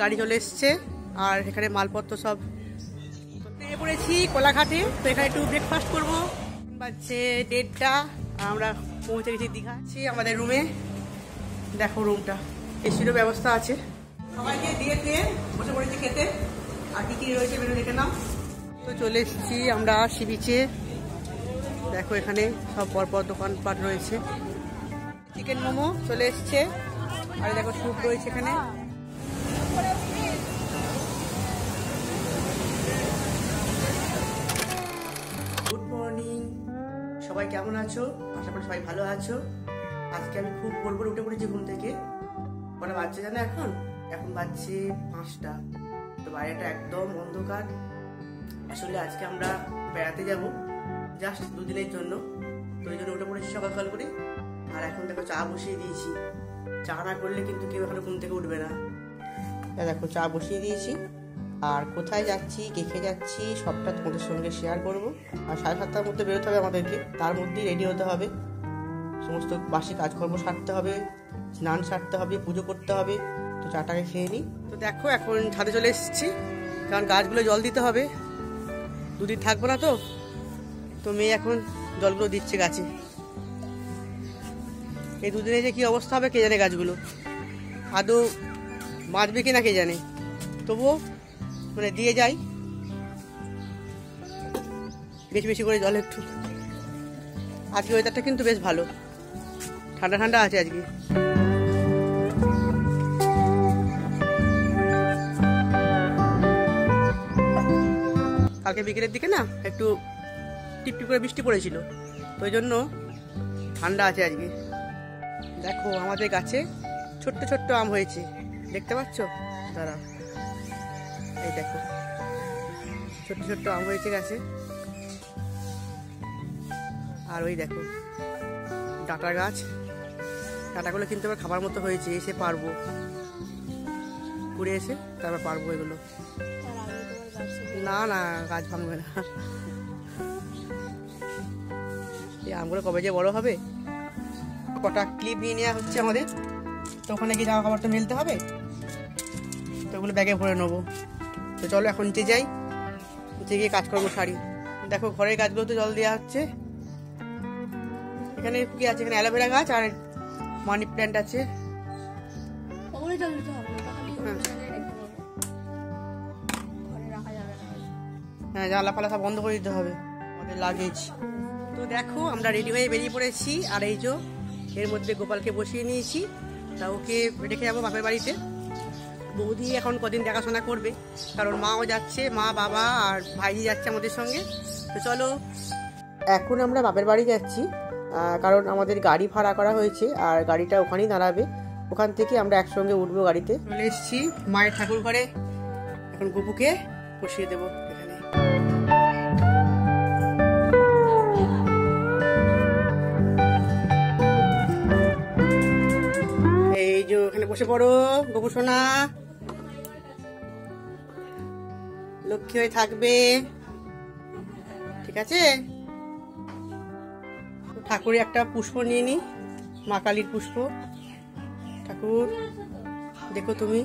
গাড়ি চলে এসছে আর এখানে মালপত্র সব নেমে পড়েছি কোলাঘাটে। তো এখানে একটু ব্রেকফাস্ট করবো। বাজছে 1:30 আমরা পৌঁছে গেছি দীঘা। আমাদের রুমে দেখো, রুমটা এসিরও ব্যবস্থা আছে। সবাইকে দিয়ে বসে পড়েছি খেতে। আর কি কি রয়েছে মেনু দেখে নাও। তো চলে এসেছি আমরা সি বিচে। দেখো এখানে সব পরপর দোকানপাট রয়েছে। চিকেন মোমো চলে এসছে আর দেখো স্যুপ রয়েছে এখানে। গুড মর্নিং, সবাই কেমন আছো? আশা করি সবাই ভালো আছো। আজকে আমি খুব ভোর ভোর উঠে পড়েছি ঘুম থেকে। কটা বাজছে জানো? এখন বাজছে 5টা। তো বাইরেটা একদম অন্ধকার। আসলে আজকে আমরা বেড়াতে যাব জাস্ট 2 দিনের জন্য। তো এই জন্য উঠে পড়েছি সকাল সকাল করে। আর এখন দেখো চা বসিয়ে দিয়েছি। চা না করলে কিন্তু কেউ এখনো ঘুম থেকে উঠবে না। দেখো চা বসিয়ে দিয়েছি। আর কোথায় যাচ্ছি, কে খেয়ে যাচ্ছি সবটা তোমাদের সঙ্গে শেয়ার করব। আর 7:30টার মধ্যে বেরোতে হবে আমাদেরকে। তার মধ্যেই রেডি হতে হবে, সমস্ত বাসি কাজকর্ম সারতে হবে, স্নান সারতে হবে, পুজো করতে হবে। তো চাটাকে খেয়ে নিই। তো দেখো এখন ছাদে চলে এসেছি, কারণ গাছগুলো জল দিতে হবে। 2 দিন থাকবো না তো। তো মেয়ে এখন জলগুলো দিচ্ছে গাছে। এই 2 দিনে যে কি অবস্থা হবে কে জানে। গাছগুলো আদৌ বাঁচবে কিনা কে জানে। তবুও মানে দিয়ে যাই বেশি বেশি করে জল একটু। আজকে ওয়েদারটা কিন্তু বেশ ভালো, ঠান্ডা ঠান্ডা আছে আজকে। কালকে বিকেলের দিকে না একটু টিপটিপ করে বৃষ্টি পড়েছিল, তো ওই জন্য ঠান্ডা আছে আজকে। দেখো আমাদের গাছে ছোট্ট ছোট্ট আম হয়েছে, দেখতে পাচ্ছ? দাঁড়াও, এই দেখো ছোট্ট ছোট্ট আম হয়েছে গাছে। আর ওই দেখো ডাঁটা গাছ, ডাঁটাগুলো কিন্তু আবার খাবার মতো হয়েছে। এসে পারবো, ঘুরে এসে তারপর পারবো এগুলো। না না, গাছ ভাঙবে না। এই আমগুলো কবে যে বড় হবে। কটা ক্লিপ নিয়ে নেওয়া হচ্ছে আমাদের। তো ওখানে গিয়ে জামা কাপড়টা মেলতে হবে, তো ওগুলো ব্যাগে ভরে নেবো। তো চলো এখন নিচে যাই, নিচে গিয়ে কাজকর্ম সারি। দেখো ঘরের গাছগুলোতে জল দেওয়া হচ্ছে। এখানে কি আছে? এখানে অ্যালোভেরা গাছ আর মানি প্ল্যান্ট আছে। হ্যাঁ, জানলা ফালা সব বন্ধ করে দিতে হবে, আমাদের লাগেজ। তো দেখো আমরা রেডি হয়ে বেরিয়ে পড়েছি। আর এই যে এর মধ্যে গোপালকে বসিয়ে নিয়েছি। তা ওকে রেখে যাবো বাপের বাড়িতে। বৌদি এখন কদিন দেখাশোনা করবে, কারণ মাও যাচ্ছে, মা বাবা আর ভাইজি যাচ্ছে আমাদের সঙ্গে। তো চলো এখন আমরা বাপের বাড়ি যাচ্ছি, কারণ আমাদের গাড়ি ভাড়া করা হয়েছে আর গাড়িটা ওখানেই দাঁড়াবে। ওখান থেকে আমরা একসঙ্গে উঠবো গাড়িতে। চলে এসেছি মায়ের ঠাকুর ঘরে। এখন গুপুকে বসিয়ে দেবো এখানে। এই যে এখানে বসে পড়ো গপু সোনা, লক্ষ্মী হয়ে থাকবে, ঠিক আছে? ঠাকুরের একটা পুষ্প নিয়ে নি, মা কালীর পুষ্প। ঠাকুর দেখো তুমি।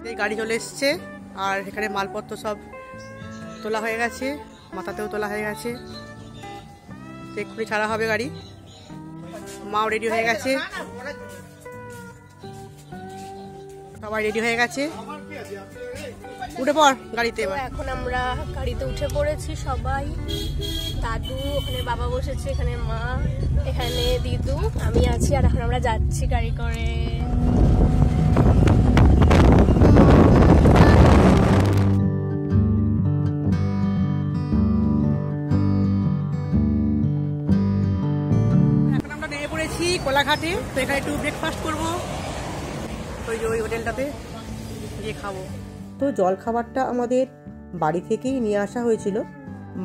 এই গাড়ি চলে এসছে আর এখানে মালপত্র সব তোলা হয়ে গেছে, মাথাতেও তোলা হয়ে গেছে। এক্ষুনি ছাড়া হবে গাড়ি। মাও রেডি হয়ে গেছে, সবাই রেডি হয়ে গেছে। উঠে পড় গাড়িতে। এবার এখন আমরা গাড়িতে উঠে পড়েছি সবাই। দাদু ওখানে, বাবা বসেছে এখানে, মা এখানে, দিদু, আমি আছি। আর এখন আমরা যাচ্ছি গাড়ি করে। এখন আমরা নেমে পড়েছি কোলাঘাটে। তো এখানে একটু ব্রেকফাস্ট করবো, ওই হোটেলটাতে গিয়ে খাবো। তো জল খাবারটা আমাদের বাড়ি থেকেই নিয়ে আসা হয়েছিল।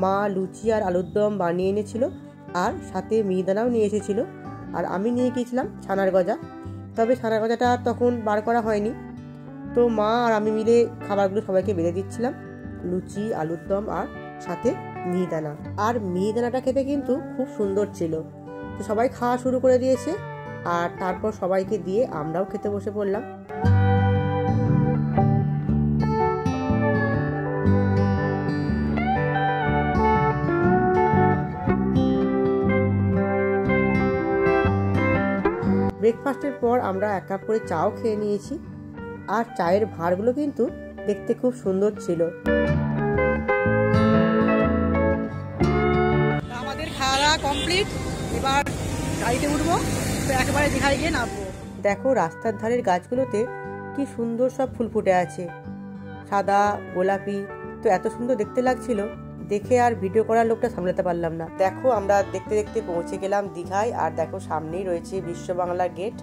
মা লুচি আর আলুর দম বানিয়ে এনেছিল, আর সাথে মিহিদানাও নিয়ে এসেছিল। আর আমি নিয়ে গিয়েছিলাম ছানার গজা। তবে ছানার গজাটা তখন বার করা হয়নি। তো মা আর আমি মিলে খাবারগুলো সবাইকে বেড়ে দিচ্ছিলাম, লুচি, আলুর দম আর সাথে মিহিদানা। আর মিহিদানাটা খেতে কিন্তু খুব সুন্দর ছিল। তো সবাই খাওয়া শুরু করে দিয়েছে, আর তারপর সবাইকে দিয়ে আমরাও খেতে বসে পড়লাম। ব্রেকফাস্টের পর আমরা 1 কাপ করে চাও খেয়ে নিয়েছি। আর চায়ের ভাঁড়গুলো কিন্তু দেখতে খুব সুন্দর ছিল। আমাদের খাওয়া কমপ্লিট, এবার গাড়িতে উঠবো, তো একেবারে দীঘায় গিয়ে নামবো। দেখো রাস্তার ধারের গাছগুলোতে কি সুন্দর সব ফুল ফুটে আছে, সাদা গোলাপি। তো এত সুন্দর দেখতে লাগছিল, দেখে আর ভিডিও করার লোকটা সামলাতে পারলাম না। দেখো আমরা দেখতে দেখতে পৌঁছে গেলাম দীঘায়। আর দেখো সামনেই রয়েছে বিশ্ব বাংলা গেট।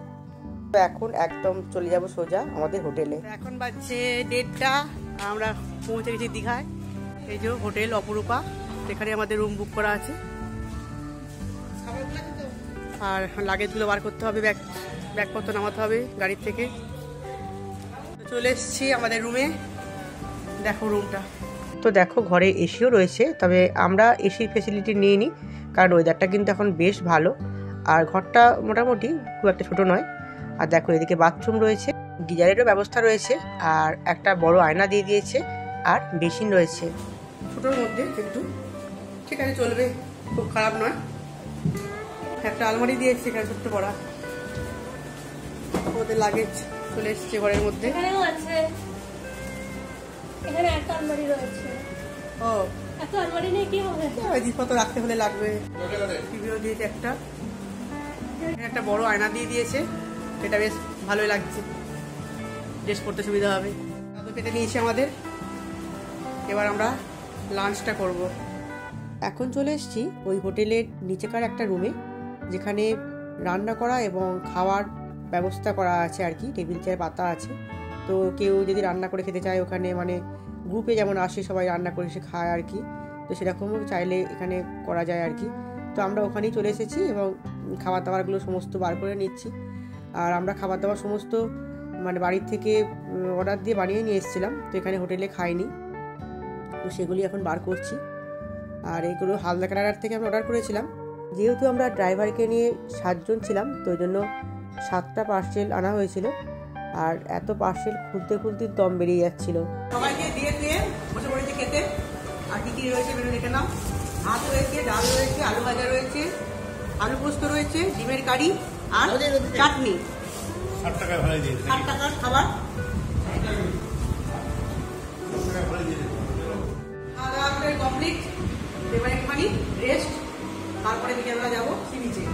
তো এখন একদম চলে যাব সোজা আমাদের হোটেলে। এখন বাজছে 1:30টা, আমরা পৌঁছে গেছি দীঘায়। এই যে হোটেল অপরূপা, সেখানে আমাদের রুম বুক করা আছে। আর লাগেজগুলো বার করতে হবে, ব্যাগপত্র নামাতে হবে গাড়ির থেকে। চলে এসেছি আমাদের রুমে, দেখো রুমটা। তো দেখো ঘরে এসিও রয়েছে, তবে আমরা এসির ফেসিলিটি নিইনি, কারণ ওয়েদারটা কিন্তু এখন বেশ ভালো। আর ঘরটা মোটামুটি খুব একটা ছোট নয়। আর দেখো এদিকে বাথরুম রয়েছে, গিজারেরও ব্যবস্থা রয়েছে, আর একটা বড় আয়না দিয়ে দিয়েছে, আর বেসিন রয়েছে। ছোটোর মধ্যে কিন্তু ঠিক আছে, চলবে, খুব খারাপ নয়। একটা আলমারি দিয়েছে এখানে ছোট্ট পড়া। ওদের লাগেজ চলে এসছে ঘরের মধ্যে। এখানেও আছে, এখানে একটা আলমারি রয়েছে। ও এত আলমারি নিয়ে কি হবে? জিনিসপত্র রাখতে হলে লাগবে। টিভিও দিয়েছে একটা, একটা বড় আয়না দিয়ে দিয়েছে, এটা বেশ ভালোই লাগছে, ড্রেস পরতে সুবিধা হবে। দাদু পেতে নিয়েছি আমাদের, এবার আমরা লাঞ্চটা করব। এখন চলে এসেছি ওই হোটেলের নিচেকার একটা রুমে, যেখানে রান্না করা এবং খাওয়ার ব্যবস্থা করা আছে আর কি, টেবিল চেয়ার পাতা আছে। তো কেউ যদি রান্না করে খেতে চায় ওখানে, মানে গ্রুপে যেমন আসে সবাই রান্না করে সে খায় আর কি, তো সেরকমও চাইলে এখানে করা যায় আর কি। তো আমরা ওখানেই চলে এসেছি এবং খাবার দাবারগুলো সমস্ত বার করে নিচ্ছি। আর আমরা খাবার দাবার সমস্ত মানে বাড়ির থেকে অর্ডার দিয়ে বানিয়ে নিয়ে এসেছিলাম, তো এখানে হোটেলে খাইনি, তো সেগুলি এখন বার করছি। আর এগুলো হালদা কানাডার থেকে আমরা অর্ডার করেছিলাম। যেহেতু আমরা ড্রাইভারকে নিয়ে 7 জন ছিলাম, তো ওই জন্য 7টা পার্সেল আনা হয়েছিল। আর এত পার্সেল খুলতে খুলতে দম বেরিয়ে যাচ্ছিল। সবাইকে দিয়ে দিয়ে বসে পড়েছে খেতে। আর কি কি রয়েছে মেনু দেখে নাও। ভাত রয়েছে, ডাল রয়েছে, আলু ভাজা রয়েছে, আলু পোস্ত রয়েছে, ডিমের কারি আর চাটনি। 60 টাকা ভাড়া দিয়ে 60 টাকার খাবার। খাওয়া দাওয়া করে কমপ্লিট, এবার একটুখানি রেস্ট, তারপরে বিকেলবেলা যাবো সি বিচে।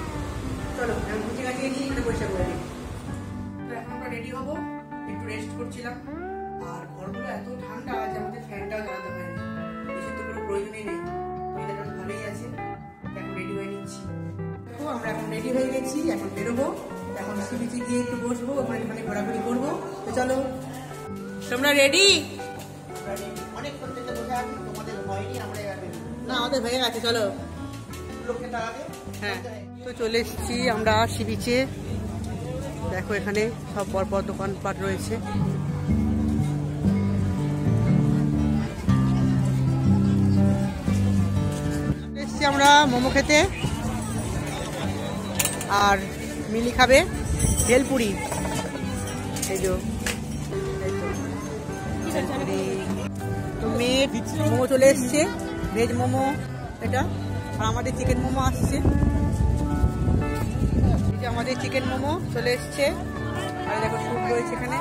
চলো এখন গুছিয়ে গাছিয়ে নিয়ে এখানে পরিষ্কার করে নিই। তো এখন আমরা রেডি হবো, একটু রেস্ট করছিলাম। আর ঘরগুলো এত ঠান্ডা যে আমাদের ফ্যানটাও জ্বালাতে হয়নি, বেশি তো কোনো প্রয়োজনই নেই, ওয়েদারটা ভালোই আছে। এখন রেডি হয়ে নিচ্ছি। দেখো আমরা এখন রেডি হয়ে গেছি, এখন বেরোবো। এখন সি বিচে গিয়ে একটু বসবো, ওখানে ঘোরাঘুরি করবো। তো চলো, তোমরা রেডি? অনেকক্ষণ থেকে বসে আছি, তোমাদের হয়নি, আমরা না আমাদের হয়ে গেছে। চলো লোককে তাড়াতে। হ্যাঁ, তো চলে এসেছি আমরা সি বিচে। দেখো এখানে সব পরপর দোকানপাট রয়েছে। এসেছি আমরা মোমো খেতে, আর মিলি খাবে ভেলপুরি। এই যে তো মেয়ে মোমো চলে এসছে, ভেজ মোমো এটা। আর আমাদের চিকেন মোমো আসছে, আমাদের চিকেন মোমো চলে এসছে। আর দেখো স্যুপ রয়েছে এখানে,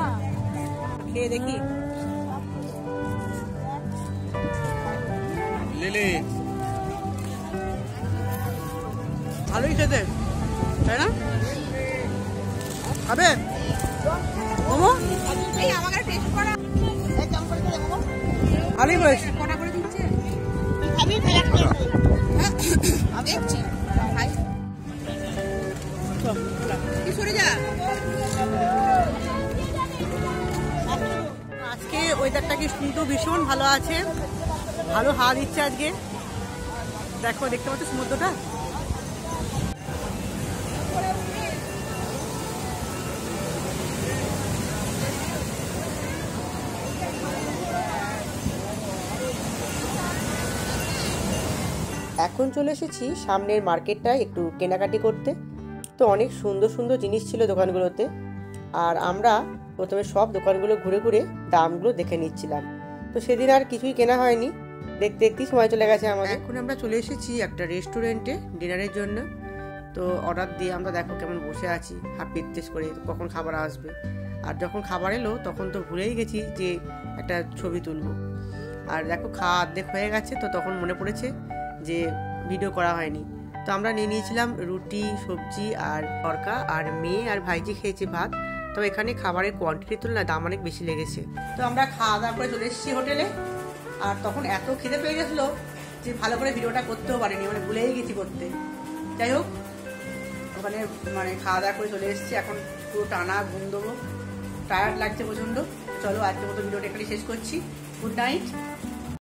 খেয়ে দেখি। ভালোই খেতে, তাই না? খাবে মোমো? ভালোই হয়েছে। আজকে ওয়েদারটা কিন্তু ভীষণ ভালো আছে, ভালো হাওয়া দিচ্ছে আজকে। দেখো দেখতে পাচ্ছ সমুদ্রটা। এখন চলে এসেছি সামনের মার্কেটটায় একটু কেনাকাটি করতে। তো অনেক সুন্দর সুন্দর জিনিস ছিল দোকানগুলোতে, আর আমরা প্রথমে সব দোকানগুলো ঘুরে ঘুরে দামগুলো দেখে নিচ্ছিলাম। তো সেদিন আর কিছুই কেনা হয়নি, দেখতে দেখতেই সময় চলে গেছে আমাদের। এখন আমরা চলে এসেছি একটা রেস্টুরেন্টে ডিনারের জন্য। তো অর্ডার দিয়ে আমরা দেখো কেমন বসে আছি হাফ পিত্তেস করে কখন খাবার আসবে। আর যখন খাবার এলো তখন তো ভুলেই গেছি যে একটা ছবি তুলবো। আর দেখো খাওয়া অর্ধেক হয়ে গেছে, তো তখন মনে পড়েছে যে ভিডিও করা হয়নি। তো আমরা নিয়ে নিয়েছিলাম রুটি, সবজি আর তরকা, আর মেয়ে আর ভাইজি খেয়েছে ভাত। তো এখানে খাবারের কোয়ান্টিটির তুলনায় দাম অনেক বেশি লেগেছে। তো আমরা খাওয়া দাওয়া করে চলে এসেছি হোটেলে। আর তখন এত খিদে পেয়ে গেছিলো যে ভালো করে ভিডিওটা করতেও পারিনি, মানে ভুলেই গেছি করতে। যাই হোক, ওখানে মানে খাওয়া দাওয়া করে চলে এসেছি, এখন পুরো টানা ঘুম দেবো, টায়ার্ড লাগছে প্রচণ্ড। চলো আজকের মতো ভিডিওটা এখানে শেষ করছি। Good night.